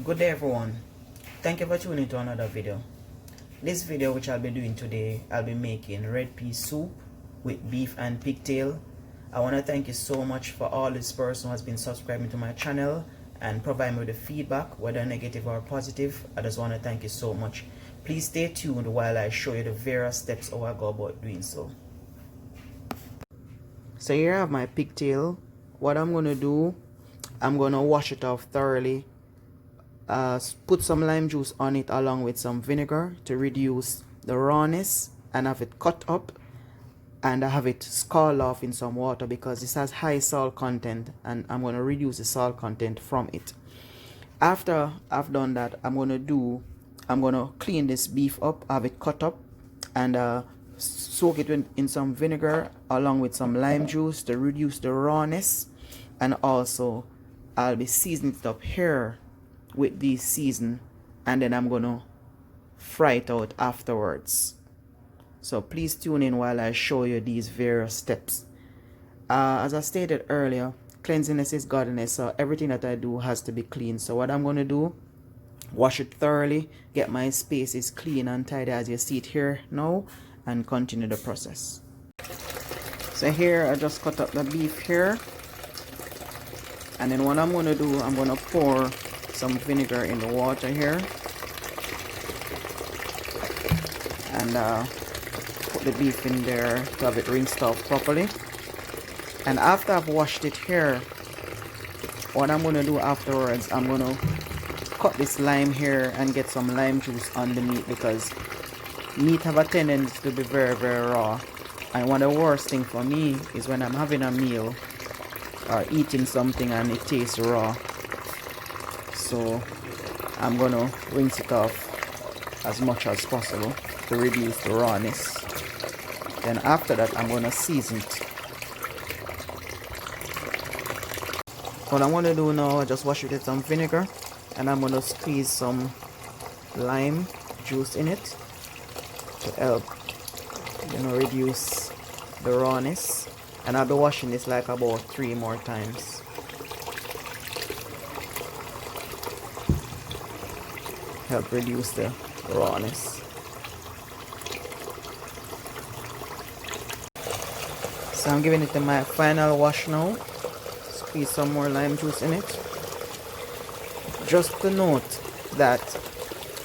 Good day everyone. Thank you for tuning to another video. This video which I'll be doing today, I'll be making red pea soup with beef and pigtail. I want to thank you so much for all this person who has been subscribing to my channel and providing me with the feedback, whether negative or positive. I just want to thank you so much. Please stay tuned while I show you the various steps how I go about doing so. So here I have my pigtail. What I'm going to do, I'm going to wash it off thoroughly. Put some lime juice on it along with some vinegar to reduce the rawness, and have it cut up, and I have it scald off in some water because this has high salt content, and I'm going to reduce the salt content from it. After I've done that, I'm going to clean this beef up, have it cut up, and soak it in some vinegar along with some lime juice to reduce the rawness. And also I'll be seasoning it up here with this season, and then I'm gonna fry it out afterwards. So please tune in while I show you these various steps. As I stated earlier, cleanliness is godliness, so everything that I do has to be clean. So what I'm gonna do, wash it thoroughly, get my spaces clean and tidy as you see it here now, and continue the process. So here I just cut up the beef here, and then what I'm gonna do, I'm gonna pour some vinegar in the water here, and put the beef in there to have it rinsed off properly. And after I've washed it here, what I'm going to do afterwards, I'm going to cut this lime here and get some lime juice on the meat, because meat have a tendency to be very, very raw. And one of the worst thing for me is when I'm having a meal or eating something and it tastes raw. So I'm gonna rinse it off as much as possible to reduce the rawness. Then after that, I'm gonna season it. What I'm gonna do now, I just wash it with some vinegar, and I'm gonna squeeze some lime juice in it to help, reduce the rawness. And I'll be washing this like about 3 more times. Help reduce the rawness. So I'm giving it my final wash now. Squeeze some more lime juice in it. Just to note that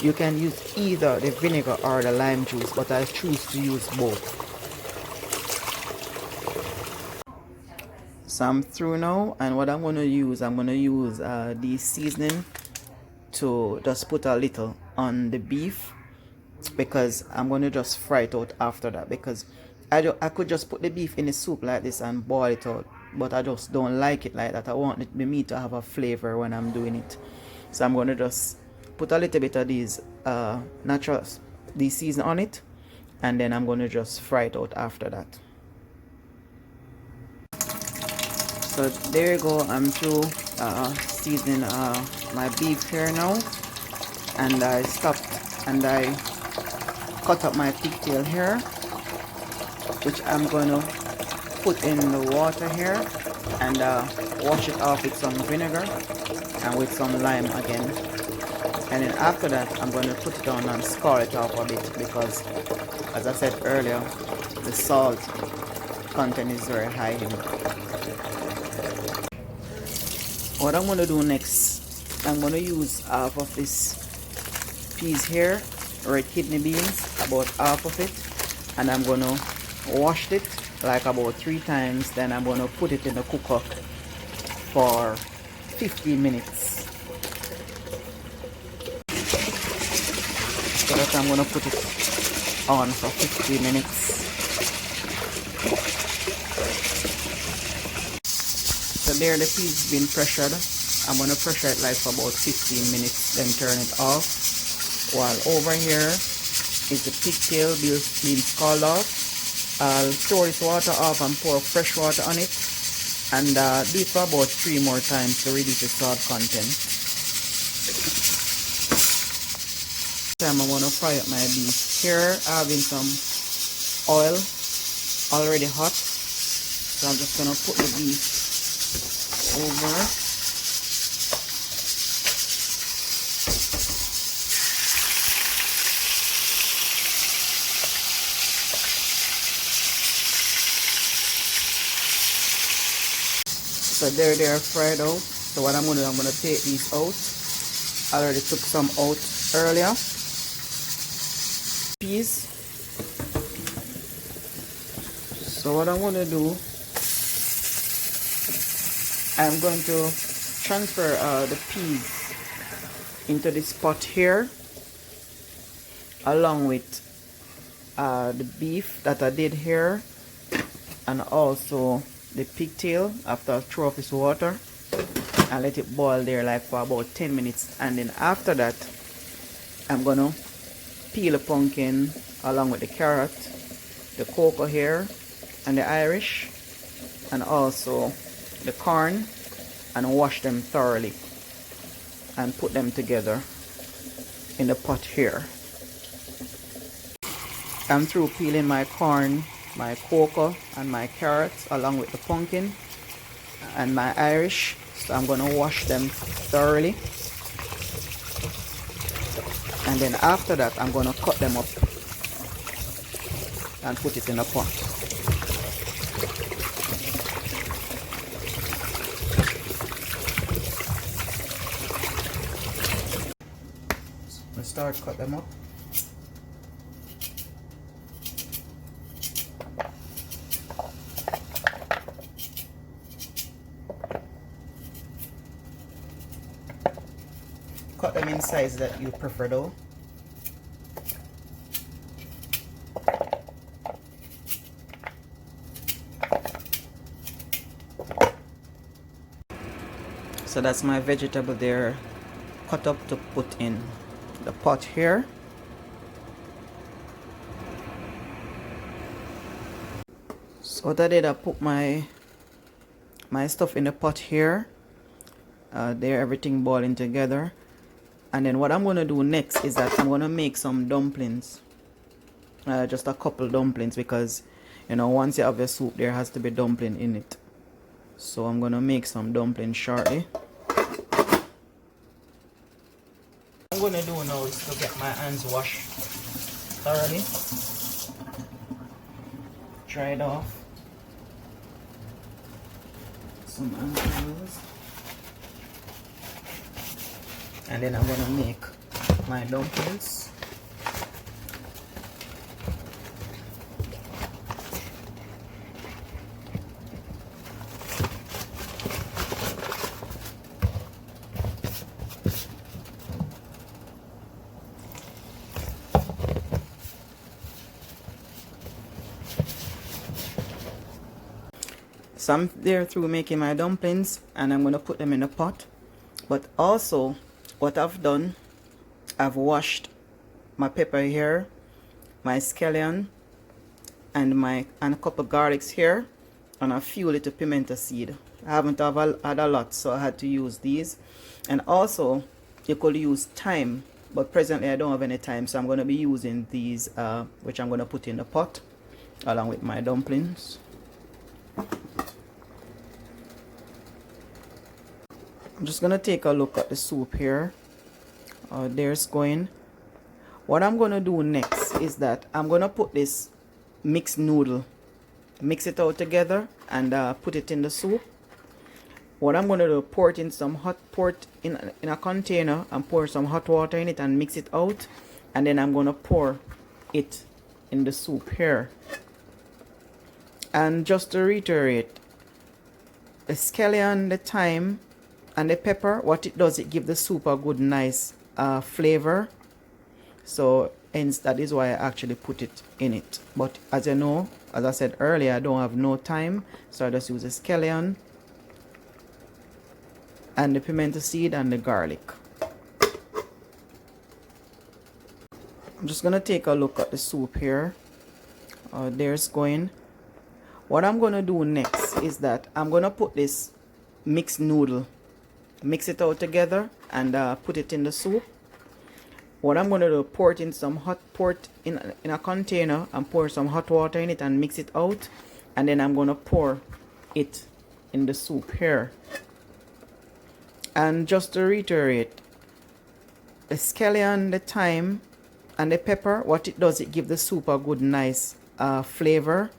you can use either the vinegar or the lime juice, but I choose to use both. So I'm through now, and what I'm going to use, the seasoning to just put a little on the beef, because I'm going to just fry it out after that, because I could just put the beef in the soup like this and boil it out, but I just don't like it like that. I want the meat to have a flavor when I'm doing it. So I'm going to just put a little bit of these season on it, and then I'm going to just fry it out after that. So there you go, I'm through seasoning my beef here now, and I stopped and I cut up my pigtail here, which I'm going to put in the water here and wash it off with some vinegar and with some lime again. And then after that, I'm going to put it on and score it off a bit, because as I said earlier, the salt content is very high in it. What I'm going to do next, I'm going to use half of this peas here, red kidney beans, about half of it, and I'm going to wash it like about 3 times. Then I'm going to put it in the cooker for 15 minutes. So that I'm going to put it on for 15 minutes. So there the peas been pressured. I'm going to pressure it like for about 15 minutes, then turn it off. While over here is the pigtail being scalded off. I'll throw this water off and pour fresh water on it, and do it for about 3 more times to reduce the salt content. I'm going to fry up my beef. Here I'm having some oil already hot, so I'm just going to put the beef over So they're fried out. So what I'm gonna do, I'm gonna take these out. I already took some out earlier. Peas. So what I'm gonna do, I'm going to transfer the peas into this pot here, along with the beef that I did here, and also the pigtail after I throw off this water, and let it boil there like for about 10 minutes. And then after that, I'm gonna peel the pumpkin along with the carrot, the cocoa here, and the Irish, and also the corn, and wash them thoroughly and put them together in the pot here. I'm through peeling my corn, my cocoa, and my carrots along with the pumpkin and my Irish. So I'm gonna wash them thoroughly, and then after that I'm gonna cut them up and put it in a pot. Let's start cut them up. Cut them in size that you prefer though. So that's my vegetable there, cut up to put in the pot here. So what I did, I put my stuff in the pot here. There, everything boiling together. And then what I'm going to do next is that I'm going to make some dumplings. Just a couple dumplings, because you know, once you have your soup, there has to be dumpling in it. So I'm going to make some dumplings shortly. What I'm going to do now is to get my hands washed thoroughly. Dry it off. Some anchovies. And then I'm gonna make my dumplings. So I'm there through making my dumplings, and I'm gonna put them in a pot. But also, what I've done, I've washed my pepper here, my scallion, and a couple garlics here, and a few little pimento seed. I haven't had a lot, so I had to use these. And also, you could use thyme, but presently I don't have any thyme, so I'm going to be using these, which I'm going to put in the pot along with my dumplings. I'm just going to take a look at the soup here. There's going. What I'm going to do next is that I'm going to put this mixed noodle, mix it out together, and put it in the soup. What I'm going to do, pour it in in a container, and pour some hot water in it and mix it out, and then I'm going to pour it in the soup here. And just to reiterate, the scallion, the thyme, and the pepper, what it does, it gives the soup a good nice flavor. So hence that is why I actually put it in it. But as you know, as I said earlier, I don't have no time, so I just use the scallion and the pimento seed and the garlic. I'm just gonna take a look at the soup here. There's going. What I'm gonna do next is that I'm gonna put this mixed noodle, mix it out together, and put it in the soup. What I'm going to do, pour it in a container, and pour some hot water in it and mix it out, and then I'm going to pour it in the soup here. And just to reiterate, the scallion, the thyme, and the pepper, what it does, it gives the soup a good nice flavor.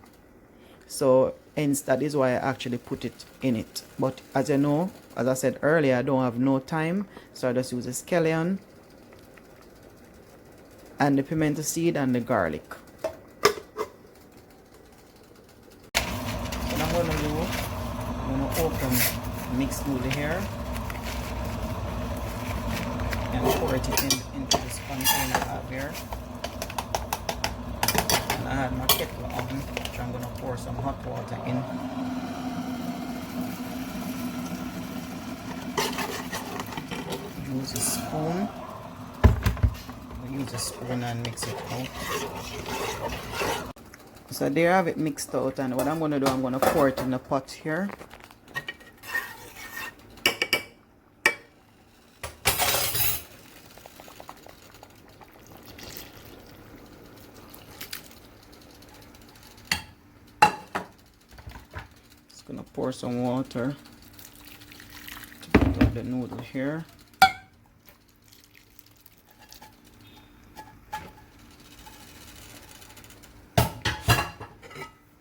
So hence that is why I actually put it in it. But as you know, as I said earlier, I don't have no time, so I just use the scallion and the pimento seed and the garlic. So what I'm gonna do, I'm gonna open mixed noodle here and pour it into this container I have here. And I had my kettle on, which I'm gonna pour some hot water in. Use a spoon. Use a spoon and mix it out. So there I have it mixed out, and what I'm going to do, I'm going to pour it in the pot here. Just going to pour some water to put out the noodle here.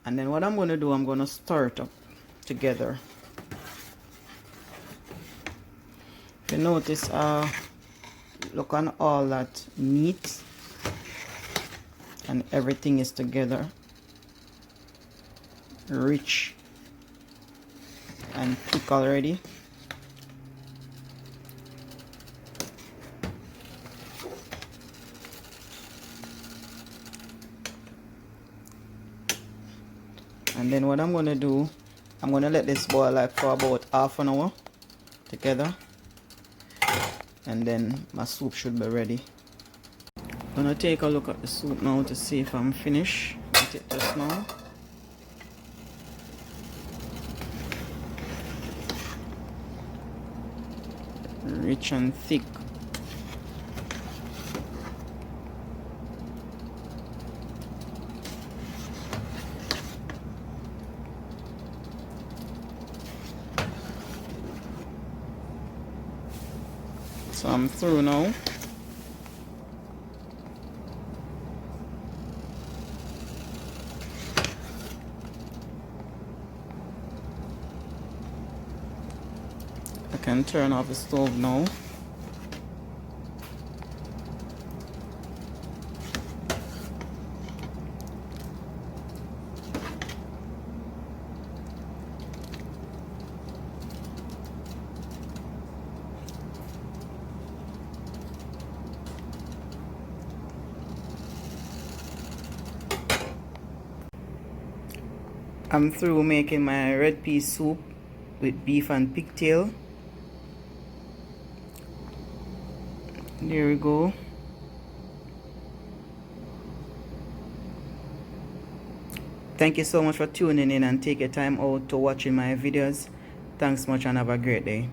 And then what I'm going to do, I'm going to stir it up together. If you notice, look on all that meat and everything is together, rich and thick already. And then what I'm going to do, I'm going to let this boil like for about half an hour together. And then my soup should be ready. I'm going to take a look at the soup now to see if I'm finished with it just now. Rich and thick. So I'm through now. I can turn off the stove now. I'm through making my red pea soup with beef and pigtail. There we go. Thank you so much for tuning in and take your time out to watching my videos. Thanks much and have a great day.